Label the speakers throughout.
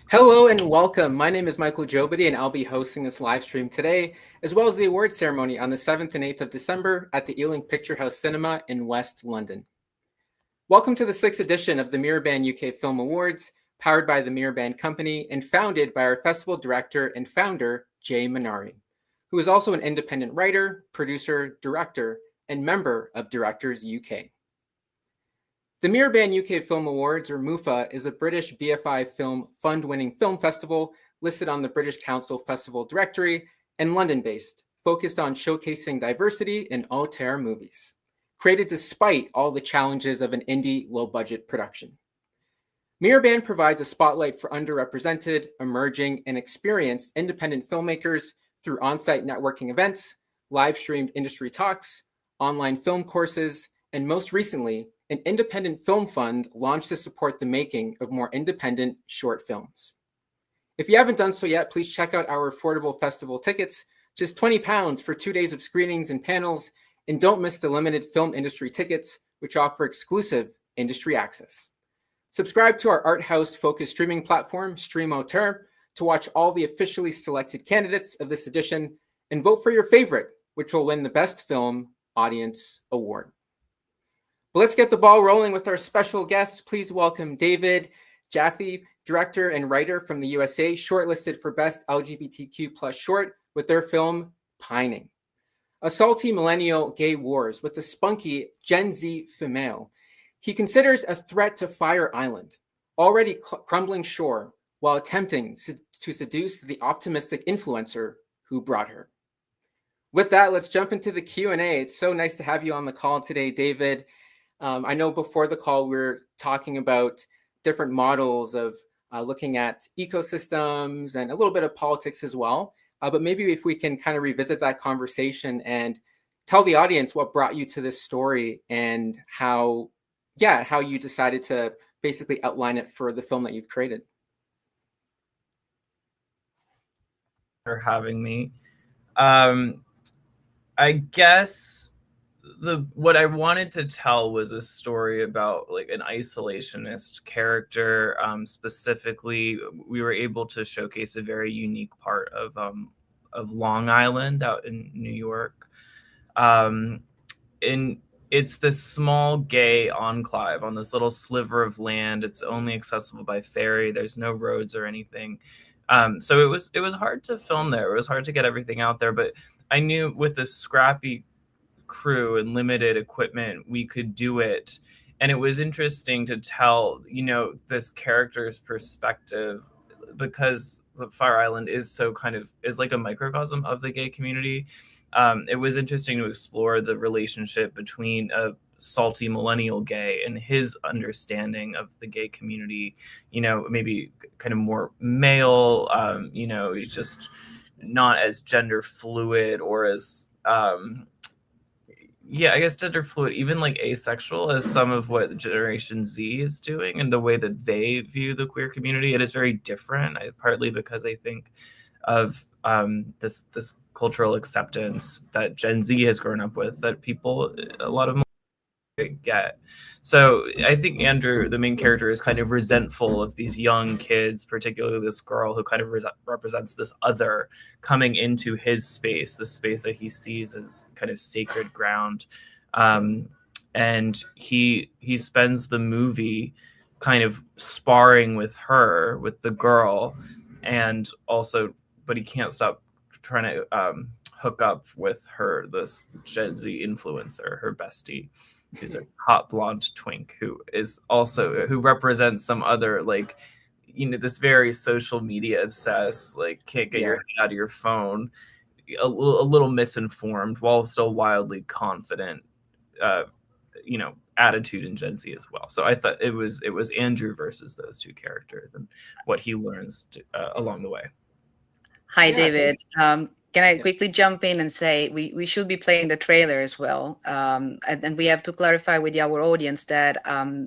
Speaker 1: Hello and welcome. My name is Michael Jobity and I'll be hosting this live stream today, as well as the award ceremony on the 7th and 8th of December at the Ealing Picture House Cinema in West London. Welcome to the 6th edition of the Mirrorband UK Film Awards, powered by the Mirrorband Company and founded by our festival director and founder, Jay Manari, who is also an independent writer, producer, director, and member of Directors UK. The Mirrorband UK Film Awards, or MUFA, is a British BFI Film Fund-winning film festival listed on the British Council Festival Directory and London-based, focused on showcasing diversity in auteur movies, created despite all the challenges of an indie low-budget production. Mirrorband provides a spotlight for underrepresented, emerging, and experienced independent filmmakers through on-site networking events, live-streamed industry talks, online film courses, and most recently, an independent film fund launched to support the making of more independent short films. If you haven't done so yet, please check out our affordable festival tickets, just £20 for 2 days of screenings and panels, and don't miss the limited film industry tickets, which offer exclusive industry access. Subscribe to our art house-focused streaming platform, Stream Auteur, to watch all the officially selected candidates of this edition, and vote for your favorite, which will win the Best Film Audience Award. But let's get the ball rolling with our special guests. Please welcome David Jaffe, director and writer from the USA, shortlisted for Best LGBTQ plus short with their film Pining. A salty millennial gay wars with a spunky Gen Z female. He considers a threat to Fire Island, already crumbling shore, while attempting to seduce the optimistic influencer who brought her. With that, let's jump into the Q&A. It's so nice to have you on the call today, David. I know before the call, we were talking about different models of looking at ecosystems and a little bit of politics as well. But maybe if we can kind of revisit that conversation and tell the audience what brought you to this story and how you decided to basically outline it for the film that you've created.
Speaker 2: For having me. I guess what I wanted to tell was a story about like an isolationist character. Specifically, we were able to showcase a very unique part of Long Island out in New York. It's this small gay enclave on this little sliver of land. It's only accessible by ferry. There's no roads or anything. So it was hard to film there. It was hard to get everything out there, but I knew with this scrappy crew and limited equipment, we could do it. And it was interesting to tell, this character's perspective, because the Fire Island is like a microcosm of the gay community. It was interesting to explore the relationship between a salty millennial gay and his understanding of the gay community, maybe kind of more male, just not as gender fluid or as, I guess gender fluid, even like asexual as some of what Generation Z is doing and the way that they view the queer community. It is very different, partly because I think of this cultural acceptance that Gen Z has grown up with, that a lot of get. So I think Andrew, the main character, is kind of resentful of these young kids, particularly this girl who kind of represents this other coming into his space, the space that he sees as kind of sacred ground. And he spends the movie kind of sparring with her, with the girl, and also, but he can't stop trying to hook up with her, this Gen Z influencer, her bestie, who's a hot blonde twink who represents some other, like, this very social media obsessed, like can't get your head out of your phone, a little misinformed while still wildly confident, attitude in Gen Z as well. So I thought it was Andrew versus those two characters and what he learns along the way.
Speaker 3: Hi, David. Can I quickly jump in and say we should be playing the trailer as well. And we have to clarify with our audience that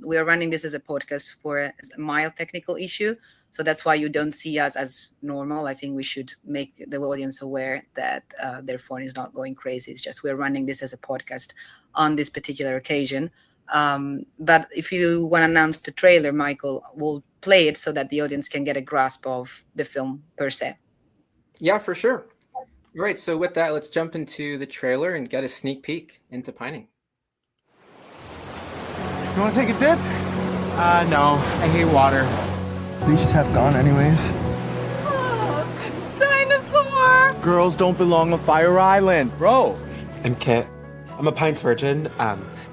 Speaker 3: we are running this as a podcast for a mild technical issue. So that's why you don't see us as normal. I think we should make the audience aware that their phone is not going crazy. It's just we're running this as a podcast on this particular occasion. But if you want to announce the trailer, Michael, we'll play it so that the audience can get a grasp of the film per se.
Speaker 1: Yeah, for sure. All right, so with that, let's jump into the trailer and get a sneak peek into Pining.
Speaker 4: You want to take a dip? No. I hate water.
Speaker 5: We just have gone anyways.
Speaker 6: Dinosaur!
Speaker 4: Girls don't belong on Fire Island, bro.
Speaker 7: I'm Kit. I'm a Pines virgin,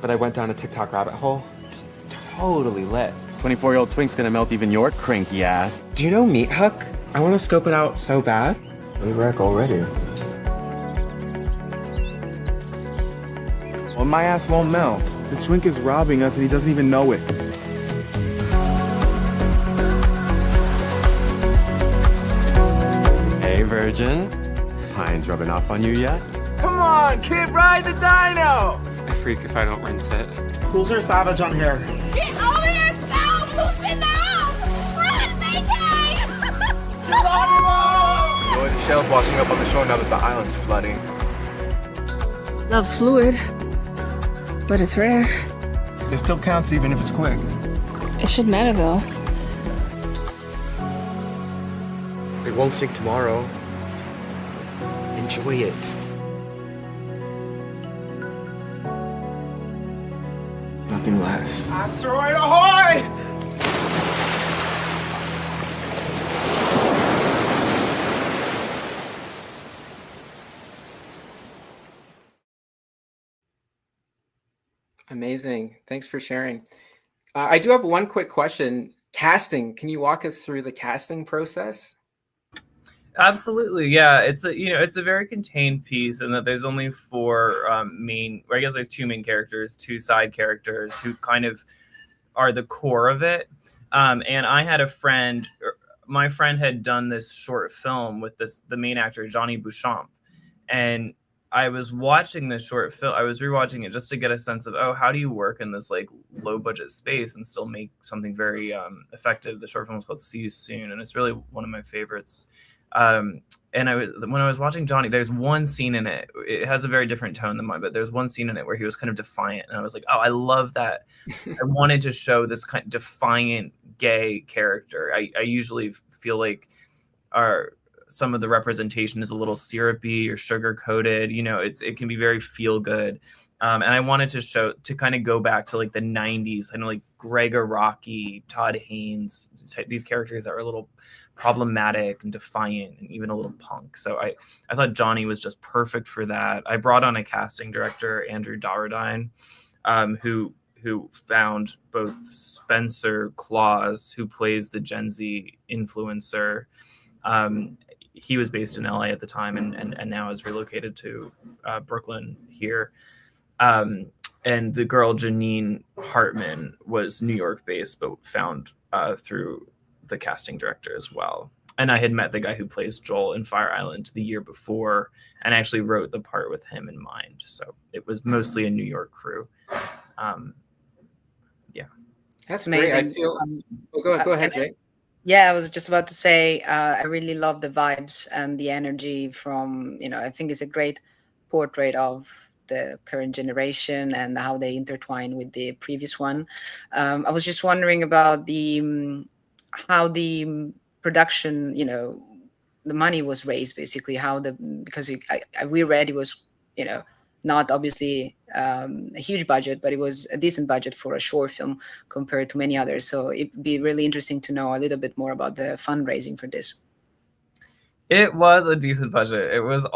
Speaker 7: but I went down a TikTok rabbit hole. Just totally lit.
Speaker 4: This 24-year-old twink's gonna melt even your cranky ass.
Speaker 7: Do you know Meat Hook? I want to scope it out so bad.
Speaker 5: We wreck already.
Speaker 4: Well, my ass won't melt. This twink is robbing us and he doesn't even know it.
Speaker 5: Hey, virgin. Pine's rubbing off on you yet?
Speaker 4: Come on, kid, ride the dino!
Speaker 7: I freak if I don't rinse it.
Speaker 4: Who's her savage on here?
Speaker 6: Get over yourself! Loosen up! Run, Mickey!
Speaker 4: Boy, the shell's washing up on the shore now that the island's flooding.
Speaker 8: Love's fluid, but it's rare.
Speaker 4: It still counts even if it's quick.
Speaker 8: It should matter though.
Speaker 5: It won't sink tomorrow. Enjoy it. Nothing less.
Speaker 4: Asteroid ahoy!
Speaker 1: Amazing. Thanks for sharing. I do have one quick question. Casting. Can you walk us through the casting process?
Speaker 2: Absolutely, yeah. It's a very contained piece, in that there's only four main. Or I guess there's two main characters, two side characters who kind of are the core of it. And I had a friend. My friend had done this short film with the main actor Johnny Bouchamp, and I was watching this short film. I was rewatching it just to get a sense of, how do you work in this like low budget space and still make something very effective. The short film is called See You Soon, and it's really one of my favorites. And when I was watching Johnny, there's one scene in it. It has a very different tone than mine, but there's one scene in it where he was kind of defiant, and I was like, oh, I love that. I wanted to show this kind of defiant gay character. I usually feel like some of the representation is a little syrupy or sugar coated. It can be very feel good. And I wanted to kind of go back to like the 90s, kind of like Gregor Rocky, Todd Haynes, these characters that are a little problematic and defiant and even a little punk. So I thought Johnny was just perfect for that. I brought on a casting director, Andrew Dowardine, who found both Spencer Claus, who plays the Gen Z influencer. He was based in LA at the time and now is relocated to Brooklyn here. And the girl Janine Hartman was New York based, but found through the casting director as well. And I had met the guy who plays Joel in Fire Island the year before, and actually wrote the part with him in mind. So it was mostly a New York crew. Yeah,
Speaker 1: That's
Speaker 3: amazing.
Speaker 1: Great. I feel. Go ahead, Jay.
Speaker 3: Yeah, I was just about to say, I really love the vibes and the energy from, I think it's a great portrait of the current generation and how they intertwine with the previous one. I was just wondering about how the production, the money was raised, basically, because we read it was, not obviously a huge budget, but it was a decent budget for a short film compared to many others. So it'd be really interesting to know a little bit more about the fundraising for this.
Speaker 2: It was a decent budget. It was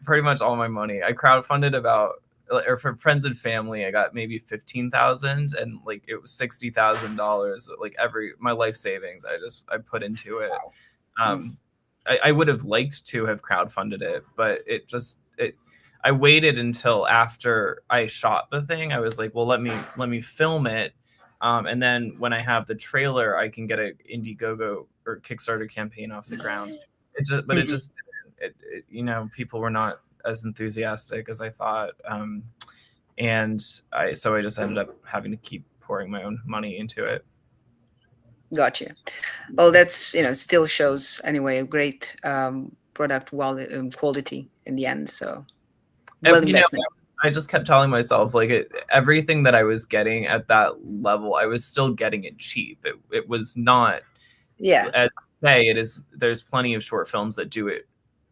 Speaker 2: pretty much all my money. I crowdfunded or for friends and family, I got maybe $15,000, and like it was $60,000. Like my life savings, I put into it. I would have liked to have crowdfunded it, but I waited until after I shot the thing. I was like, well, let me film it. And then when I have the trailer, I can get an Indiegogo or Kickstarter campaign off the ground. People were not as enthusiastic as I thought. So I just ended up having to keep pouring my own money into it.
Speaker 3: Gotcha. Well, that's, still shows anyway, a great product quality in the end. So well investment.
Speaker 2: I just kept telling myself like everything that I was getting at that level, I was still getting it cheap. It was not.
Speaker 3: Yeah.
Speaker 2: As I say, it is. There's plenty of short films that do it,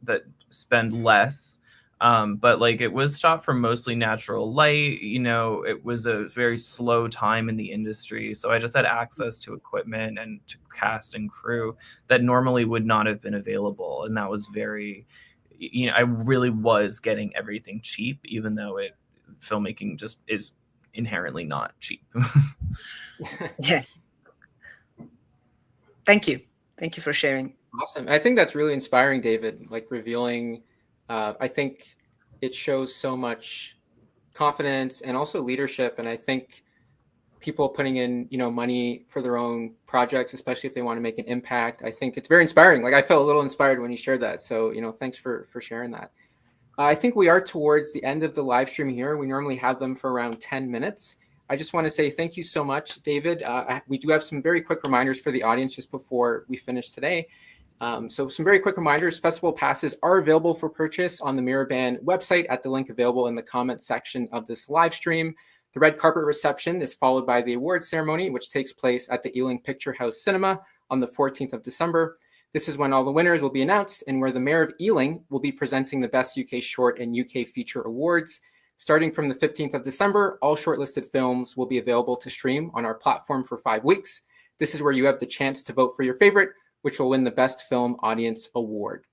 Speaker 2: that spend less. But like it was shot from mostly natural light. You know, it was a very slow time in the industry, so I just had access to equipment and to cast and crew that normally would not have been available, and that was very. You know, I really was getting everything cheap, even though filmmaking just is inherently not cheap.
Speaker 3: Yes. Thank you for sharing.
Speaker 1: Awesome. I think that's really inspiring, David, like revealing, I think it shows so much confidence and also leadership. And I think people putting in, money for their own projects, especially if they want to make an impact, I think it's very inspiring. Like I felt a little inspired when you shared that. So, thanks for sharing that. I think we are towards the end of the live stream here. We normally have them for around 10 minutes. I just want to say thank you so much, David. We do have some very quick reminders for the audience just before we finish today. So some very quick reminders. Festival passes are available for purchase on the Mirrorband website at the link available in the comments section of this live stream. The red carpet reception is followed by the awards ceremony, which takes place at the Ealing Picture House Cinema on the 14th of December. This is when all the winners will be announced and where the Mayor of Ealing will be presenting the Best UK Short and UK Feature Awards. Starting from the 15th of December, all shortlisted films will be available to stream on our platform for 5 weeks. This is where you have the chance to vote for your favorite, which will win the Best Film Audience Award.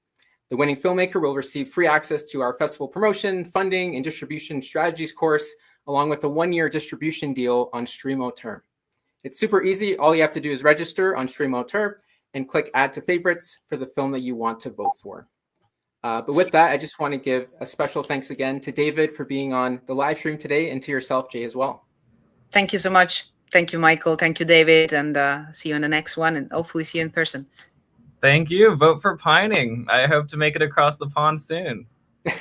Speaker 1: The winning filmmaker will receive free access to our festival promotion, funding, and distribution strategies course, along with a 1-year distribution deal on Stream-O-Term. It's super easy. All you have to do is register on Stream-O-Term and click Add to Favorites for the film that you want to vote for. But with that, I just want to give a special thanks again to David for being on the live stream today, and to yourself, Jay, as well.
Speaker 3: Thank you so much. Thank you, Michael. Thank you, David. And see you in the next one, and hopefully see you in person.
Speaker 2: Thank you. Vote for Pining. I hope to make it across the pond soon.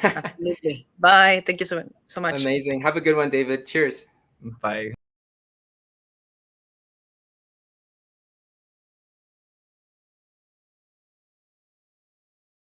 Speaker 3: Absolutely. Bye. Thank you so much.
Speaker 1: Amazing. Have a good one, David. Cheers.
Speaker 2: Bye.